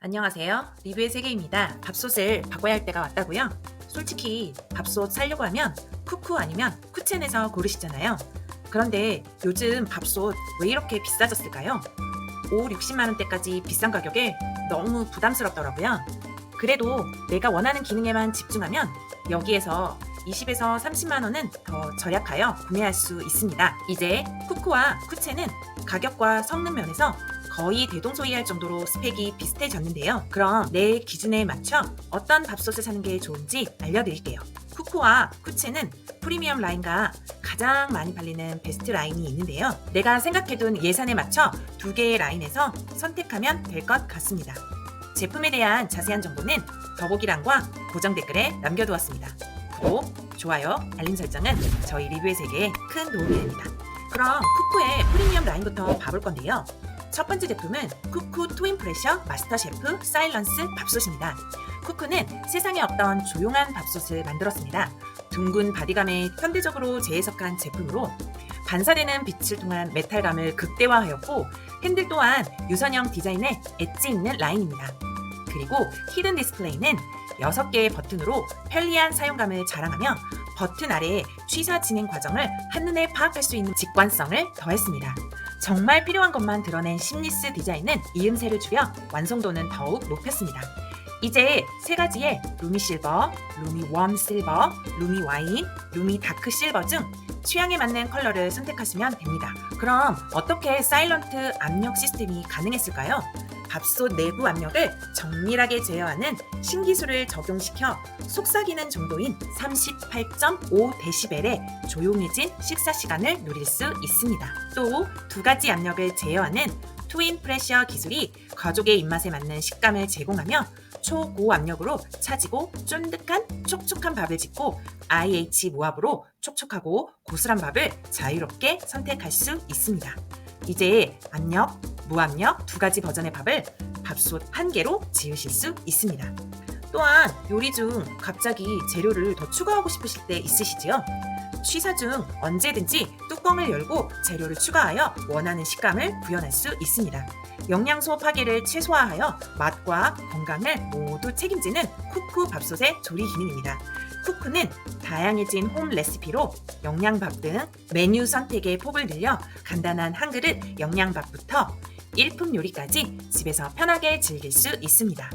안녕하세요. 리뷰의 세계입니다. 밥솥을 바꿔야 할 때가 왔다고요? 솔직히 밥솥 사려고 하면 쿠쿠 아니면 쿠첸에서 고르시잖아요. 그런데 요즘 밥솥 왜 이렇게 비싸졌을까요? 5, 60만 원대까지 비싼 가격에 너무 부담스럽더라고요. 그래도 내가 원하는 기능에만 집중하면 여기에서 20에서 30만 원은 더 절약하여 구매할 수 있습니다. 이제 쿠쿠와 쿠첸은 가격과 성능 면에서 거의 대동소이할 정도로 스펙이 비슷해졌는데요. 그럼 내 기준에 맞춰 어떤 밥솥을 사는 게 좋은지 알려드릴게요. 쿠쿠와 쿠첸은 프리미엄 라인과 가장 많이 팔리는 베스트 라인이 있는데요. 내가 생각해둔 예산에 맞춰 두 개의 라인에서 선택하면 될 것 같습니다. 제품에 대한 자세한 정보는 더보기란과 고정 댓글에 남겨두었습니다. 구독, 좋아요, 알림 설정은 저희 리뷰의 세계에 큰 도움이 됩니다. 그럼 쿠쿠의 프리미엄 라인부터 봐볼 건데요. 첫 번째 제품은 쿠쿠 트윈 프레셔 마스터 셰프 사일런스 밥솥입니다. 쿠쿠는 세상에 없던 조용한 밥솥을 만들었습니다. 둥근 바디감에 현대적으로 재해석한 제품으로 반사되는 빛을 통한 메탈감을 극대화하였고 핸들 또한 유선형 디자인에 엣지 있는 라인입니다. 그리고 히든 디스플레이는 6개의 버튼으로 편리한 사용감을 자랑하며 버튼 아래에 취사 진행 과정을 한눈에 파악할 수 있는 직관성을 더했습니다. 정말 필요한 것만 드러낸 심리스 디자인은 이음새를 줄여 완성도는 더욱 높였습니다. 이제 세 가지의 루미 실버, 루미 웜 실버, 루미 와인, 루미 다크 실버 중 취향에 맞는 컬러를 선택하시면 됩니다. 그럼 어떻게 사일런트 압력 시스템이 가능했을까요? 밥솥 내부 압력을 정밀하게 제어하는 신기술을 적용시켜 속삭이는 정도인 38.5dB의 조용해진 식사 시간을 누릴 수 있습니다. 또 두 가지 압력을 제어하는 트윈 프레셔 기술이 가족의 입맛에 맞는 식감을 제공하며 초고압력으로 차지고 쫀득한 촉촉한 밥을 짓고 IH 모압으로 촉촉하고 고슬한 밥을 자유롭게 선택할 수 있습니다. 이제 압력, 무압력 두 가지 버전의 밥을 밥솥 한 개로 지으실 수 있습니다. 또한 요리 중 갑자기 재료를 더 추가하고 싶으실 때 있으시지요? 취사 중 언제든지 뚜껑을 열고 재료를 추가하여 원하는 식감을 구현할 수 있습니다. 영양소 파괴를 최소화하여 맛과 건강을 모두 책임지는 쿠쿠 밥솥의 조리 기능입니다. 쿠쿠는 다양해진 홈 레시피로 영양밥 등 메뉴 선택의 폭을 늘려 간단한 한 그릇 영양밥부터 일품 요리까지 집에서 편하게 즐길 수 있습니다.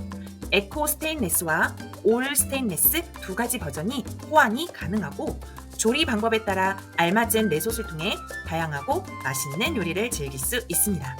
에코 스테인레스와 올 스테인레스 두 가지 버전이 호환이 가능하고 조리 방법에 따라 알맞은 내솥을 통해 다양하고 맛있는 요리를 즐길 수 있습니다.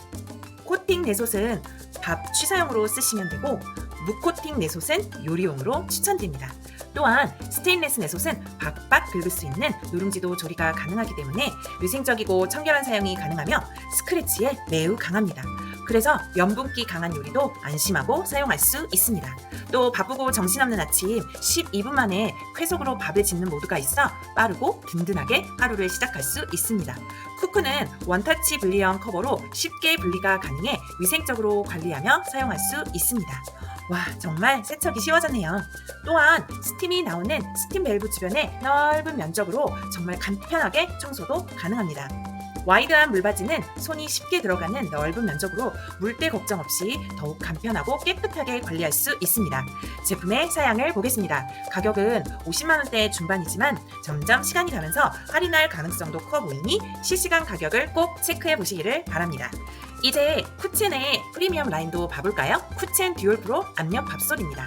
코팅 내솥은 밥 취사용으로 쓰시면 되고 무코팅 내솥은 요리용으로 추천드립니다. 또한 스테인레스 내솥은 박박 긁을 수 있는 누룽지도 조리가 가능하기 때문에 위생적이고 청결한 사용이 가능하며 스크래치에 매우 강합니다. 그래서 염분기 강한 요리도 안심하고 사용할 수 있습니다. 또 바쁘고 정신없는 아침 12분 만에 쾌속으로 밥을 짓는 모드가 있어 빠르고 든든하게 하루를 시작할 수 있습니다. 쿠쿠는 원터치 분리형 커버로 쉽게 분리가 가능해 위생적으로 관리하며 사용할 수 있습니다. 와, 정말 세척이 쉬워졌네요. 또한 스팀이 나오는 스팀 밸브 주변에 넓은 면적으로 정말 간편하게 청소도 가능합니다. 와이드한 물받이는 손이 쉽게 들어가는 넓은 면적으로 물때 걱정 없이 더욱 간편하고 깨끗하게 관리할 수 있습니다. 제품의 사양을 보겠습니다. 가격은 50만 원대 중반이지만 점점 시간이 가면서 할인할 가능성도 커 보이니 실시간 가격을 꼭 체크해 보시기를 바랍니다. 이제 쿠첸의 프리미엄 라인도 봐볼까요? 쿠첸 듀얼 프로 압력 밥솥입니다.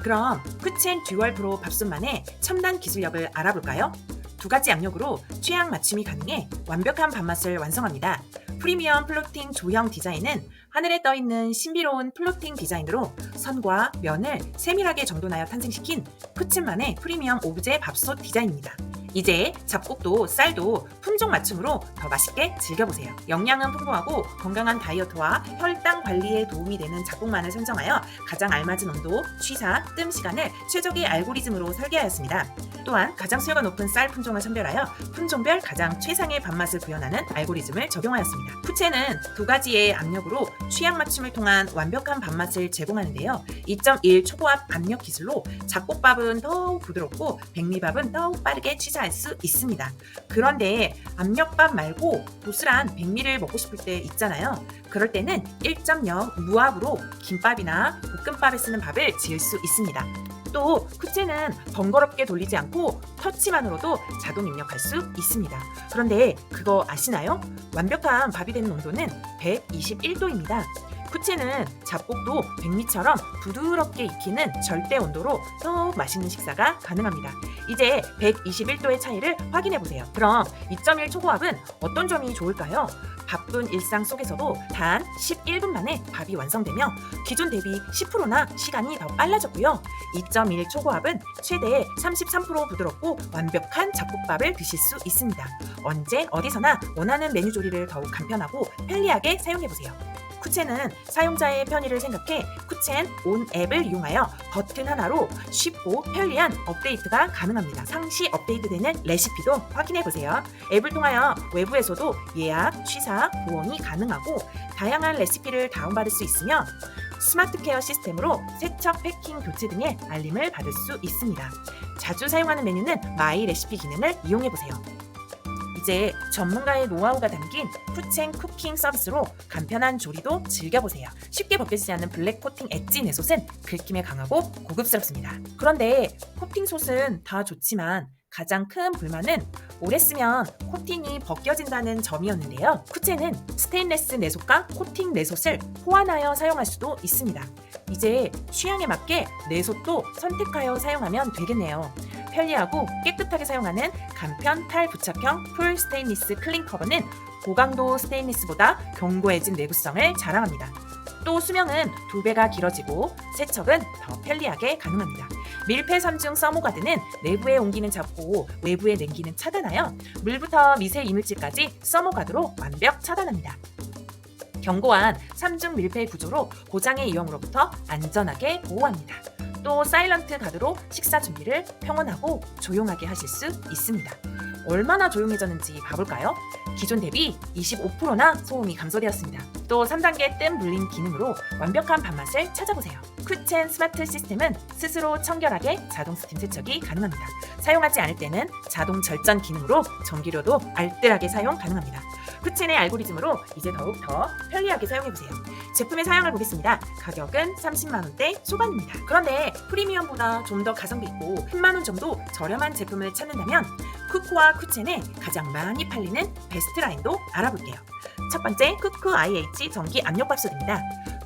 그럼 쿠첸 듀얼 프로 밥솥만의 첨단 기술력을 알아볼까요? 두 가지 압력으로 취향 맞춤이 가능해 완벽한 밥맛을 완성합니다. 프리미엄 플로팅 조형 디자인은 하늘에 떠있는 신비로운 플로팅 디자인으로 선과 면을 세밀하게 정돈하여 탄생시킨 쿠첸만의 프리미엄 오브제 밥솥 디자인입니다. 이제 잡곡도 쌀도 품종 맞춤으로 더 맛있게 즐겨보세요. 영양은 풍부하고 건강한 다이어트와 혈당 관리에 도움이 되는 잡곡만을 선정하여 가장 알맞은 온도, 취사, 뜸 시간을 최적의 알고리즘으로 설계하였습니다. 또한 가장 수요가 높은 쌀 품종을 선별하여 품종별 가장 최상의 밥맛을 구현하는 알고리즘을 적용하였습니다. 쿠첸은 두 가지의 압력으로 취향 맞춤을 통한 완벽한 밥맛을 제공하는데요. 2.1 초고압 압력 기술로 잡곡밥은 더욱 부드럽고 백미밥은 더욱 빠르게 취사 섭취할 수 있습니다. 그런데 압력밥 말고 도스란 백미를 먹고 싶을 때 있잖아요. 그럴 때는 1.0 무압으로 김밥이나 볶음밥에 쓰는 밥을 지을 수 있습니다. 또 쿠체는 번거롭게 돌리지 않고 터치만으로도 자동 입력할 수 있습니다. 그런데 그거 아시나요? 완벽한 밥이 되는 온도는 121도입니다. 쿠체는 잡곡도 백미처럼 부드럽게 익히는 절대 온도로 더욱 맛있는 식사가 가능합니다. 이제 121도의 차이를 확인해 보세요. 그럼 2.1 초고압은 어떤 점이 좋을까요? 바쁜 일상 속에서도 단 11분 만에 밥이 완성되며 기존 대비 10%나 시간이 더 빨라졌고요. 2.1 초고압은 최대 33% 부드럽고 완벽한 잡곡밥을 드실 수 있습니다. 언제 어디서나 원하는 메뉴 조리를 더욱 간편하고 편리하게 사용해보세요. 쿠첸은 사용자의 편의를 생각해 쿠첸 온 앱을 이용하여 버튼 하나로 쉽고 편리한 업데이트가 가능합니다. 상시 업데이트되는 레시피도 확인해보세요. 앱을 통하여 외부에서도 예약, 취사, 후원이 가능하고 다양한 레시피를 다운받을 수 있으며 스마트 케어 시스템으로 세척, 패킹, 교체 등의 알림을 받을 수 있습니다. 자주 사용하는 메뉴는 마이 레시피 기능을 이용해보세요. 이제 전문가의 노하우가 담긴 쿠첸 쿠킹 서비스로 간편한 조리도 즐겨보세요. 쉽게 벗겨지지 않는 블랙 코팅 엣지 내솥은 긁힘에 강하고 고급스럽습니다. 그런데 코팅솥은 다 좋지만 가장 큰 불만은 오래 쓰면 코팅이 벗겨진다는 점이었는데요. 쿠첸은 스테인레스 내솥과 코팅 내솥을 호환하여 사용할 수도 있습니다. 이제 취향에 맞게 내솥도 선택하여 사용하면 되겠네요. 편리하고 깨끗하게 사용하는 간편 탈부착형 풀 스테인리스 클린 커버는 고강도 스테인리스보다 견고해진 내구성을 자랑합니다. 또 수명은 2배가 길어지고 세척은 더 편리하게 가능합니다. 밀폐 3중 서모가드는 내부에 옮기는 잡고 외부에 냉기는 차단하여 물부터 미세 이물질까지 서모가드로 완벽 차단합니다. 견고한 3중 밀폐 구조로 고장의 위험으로부터 안전하게 보호합니다. 또 사일런트 가드로 식사 준비를 평온하고 조용하게 하실 수 있습니다. 얼마나 조용해졌는지 봐볼까요? 기존 대비 25%나 소음이 감소되었습니다. 또 3단계 뜸 물림 기능으로 완벽한 밥맛을 찾아보세요. 쿠첸 스마트 시스템은 스스로 청결하게 자동 스팀 세척이 가능합니다. 사용하지 않을 때는 자동 절전 기능으로 전기료도 알뜰하게 사용 가능합니다. 쿠첸의 알고리즘으로 이제 더욱 더 편리하게 사용해보세요. 제품의 사양을 보겠습니다. 가격은 30만원대 초반입니다. 그런데 프리미엄보다 좀 더 가성비 있고 10만원 정도 저렴한 제품을 찾는다면 쿠쿠와 쿠첸의 가장 많이 팔리는 베스트 라인도 알아볼게요. 첫 번째, 쿠쿠 IH 전기 압력밥솥입니다.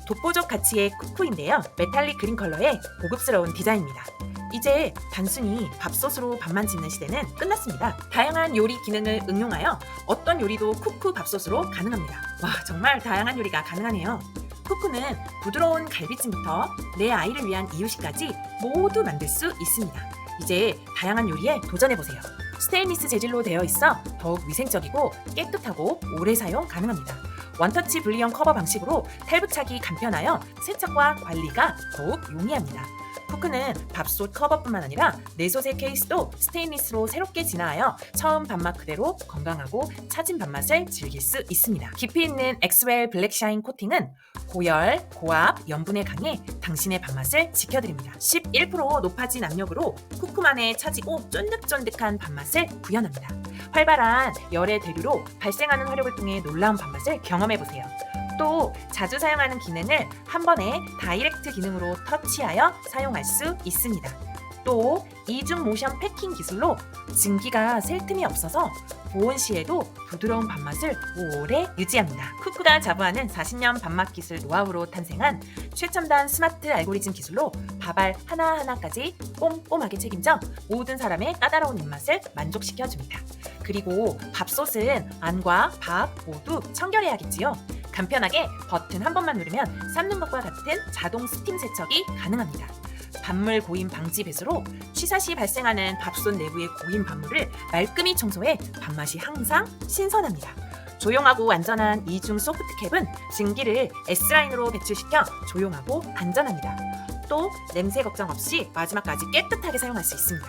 독보적 가치의 쿠쿠인데요. 메탈릭 그린 컬러의 고급스러운 디자인입니다. 이제 단순히 밥솥으로 밥만 짓는 시대는 끝났습니다. 다양한 요리 기능을 응용하여 어떤 요리도 쿠쿠 밥솥으로 가능합니다. 와, 정말 다양한 요리가 가능하네요. 쿠쿠는 부드러운 갈비찜부터 내 아이를 위한 이유식까지 모두 만들 수 있습니다. 이제 다양한 요리에 도전해보세요. 스테인리스 재질로 되어 있어 더욱 위생적이고 깨끗하고 오래 사용 가능합니다. 원터치 분리형 커버 방식으로 탈부착이 간편하여 세척과 관리가 더욱 용이합니다. 쿠쿠는 밥솥 커버뿐만 아니라 내솥의 케이스도 스테인리스로 새롭게 진화하여 처음 밥맛 그대로 건강하고 차진 밥맛을 즐길 수 있습니다. 깊이 있는 엑스웰 블랙샤인 코팅은 고열, 고압, 염분에 강해 당신의 밥맛을 지켜드립니다. 11% 높아진 압력으로 쿠쿠만의 차지고 쫀득쫀득한 밥맛을 구현합니다. 활발한 열의 대류로 발생하는 화력을 통해 놀라운 밥맛을 경험해보세요. 또 자주 사용하는 기능을 한 번에 다이렉트 기능으로 터치하여 사용할 수 있습니다. 또 이중 모션 패킹 기술로 증기가 셀 틈이 없어서 보온 시에도 부드러운 밥맛을 오래 유지합니다. 쿠쿠가 자부하는 40년 밥맛 기술 노하우로 탄생한 최첨단 스마트 알고리즘 기술로 밥알 하나하나까지 꼼꼼하게 책임져 모든 사람의 까다로운 입맛을 만족시켜줍니다. 그리고 밥솥은 안과 밥 모두 청결해야겠지요. 간편하게 버튼 한 번만 누르면 삶는 것과 같은 자동 스팀 세척이 가능합니다. 밥물 고임 방지 배수로 취사 시 발생하는 밥솥 내부의 고임 밥물을 말끔히 청소해 밥맛이 항상 신선합니다. 조용하고 안전한 이중 소프트캡은 증기를 S라인으로 배출시켜 조용하고 안전합니다. 또 냄새 걱정 없이 마지막까지 깨끗하게 사용할 수 있습니다.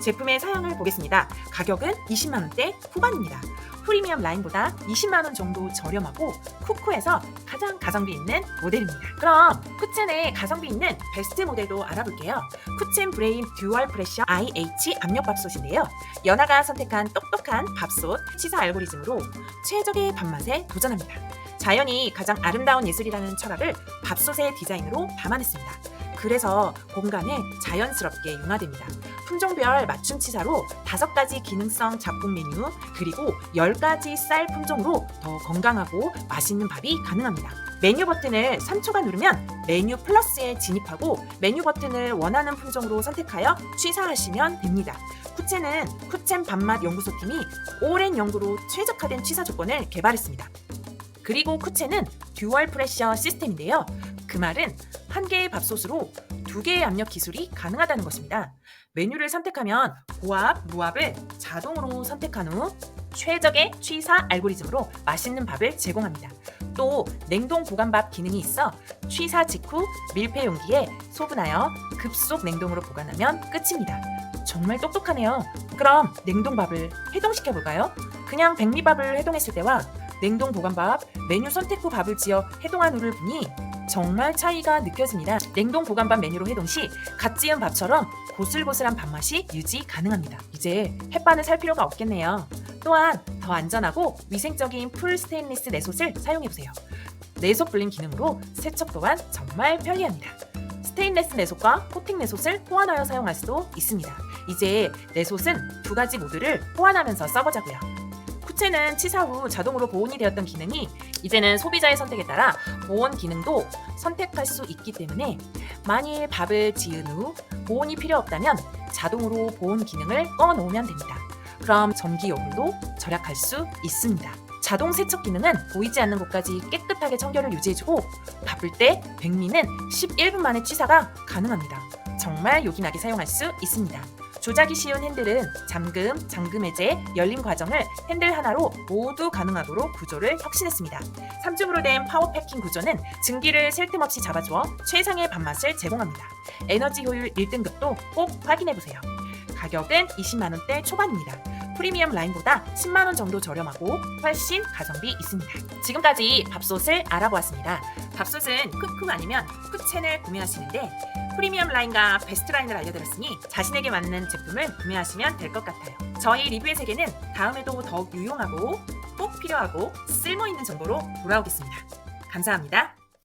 제품의 사양을 보겠습니다. 가격은 20만원대 후반입니다. 프리미엄 라인보다 20만원 정도 저렴하고 쿠쿠에서 가장 가성비 있는 모델입니다. 그럼 쿠첸의 가성비 있는 베스트 모델도 알아볼게요. 쿠첸 브레인 듀얼 프레셔 IH 압력밥솥인데요. 연아가 선택한 똑똑한 밥솥 치사 알고리즘으로 최적의 밥맛에 도전합니다. 자연이 가장 아름다운 예술이라는 철학을 밥솥의 디자인으로 담아냈습니다. 그래서 공간에 자연스럽게 융화됩니다. 품종별 맞춤 치사로 5가지 기능성 잡곡 메뉴 그리고 10가지 쌀 품종으로 더 건강하고 맛있는 밥이 가능합니다. 메뉴 버튼을 3초간 누르면 메뉴 플러스에 진입하고 메뉴 버튼을 원하는 품종으로 선택하여 취사하시면 됩니다. 쿠첸은 쿠첸 밥맛 연구소팀이 오랜 연구로 최적화된 취사 조건을 개발했습니다. 그리고 쿠첸은 듀얼 프레셔 시스템인데요. 그 말은 한 개의 밥솥으로 2개의 압력 기술이 가능하다는 것입니다. 메뉴를 선택하면 고압, 무압을 자동으로 선택한 후 최적의 취사 알고리즘으로 맛있는 밥을 제공합니다. 또 냉동 보관밥 기능이 있어 취사 직후 밀폐 용기에 소분하여 급속 냉동으로 보관하면 끝입니다. 정말 똑똑하네요. 그럼 냉동밥을 해동시켜 볼까요? 그냥 백미밥을 해동했을 때와 냉동 보관밥, 메뉴 선택 후 밥을 지어 해동한 후를 보니 정말 차이가 느껴집니다. 냉동 보관밥 메뉴로 해동 시 갓 지은 밥처럼 고슬고슬한 밥맛이 유지 가능합니다. 이제 햇반을 살 필요가 없겠네요. 또한 더 안전하고 위생적인 풀 스테인리스 내솥을 사용해보세요. 내솥 불림 기능으로 세척 또한 정말 편리합니다. 스테인리스 내솥과 코팅 내솥을 호환하여 사용할 수도 있습니다. 이제 내솥은 2가지 모드를 호환하면서 써보자고요. 쿠첸은 치사 후 자동으로 보온이 되었던 기능이 이제는 소비자의 선택에 따라 보온 기능도 선택할 수 있기 때문에 만일 밥을 지은 후 보온이 필요 없다면 자동으로 보온 기능을 꺼 놓으면 됩니다. 그럼 전기요금도 절약할 수 있습니다. 자동 세척 기능은 보이지 않는 곳까지 깨끗하게 청결을 유지해주고 바쁠 때 백미는 11분 만에 취사가 가능합니다. 정말 요긴하게 사용할 수 있습니다. 조작이 쉬운 핸들은 잠금, 잠금 해제, 열림 과정을 핸들 하나로 모두 가능하도록 구조를 혁신했습니다. 3중으로 된 파워패킹 구조는 증기를 셀 틈 없이 잡아주어 최상의 밥맛을 제공합니다. 에너지 효율 1등급도 꼭 확인해보세요. 가격은 20만원대 초반입니다. 프리미엄 라인보다 10만원 정도 저렴하고 훨씬 가성비 있습니다. 지금까지 밥솥을 알아보았습니다. 밥솥은 쿠쿠 아니면 쿠첸을 구매하시는데 프리미엄 라인과 베스트 라인을 알려드렸으니 자신에게 맞는 제품을 구매하시면 될 것 같아요. 저희 리뷰의 세계는 다음에도 더욱 유용하고 꼭 필요하고 쓸모있는 정보로 돌아오겠습니다. 감사합니다.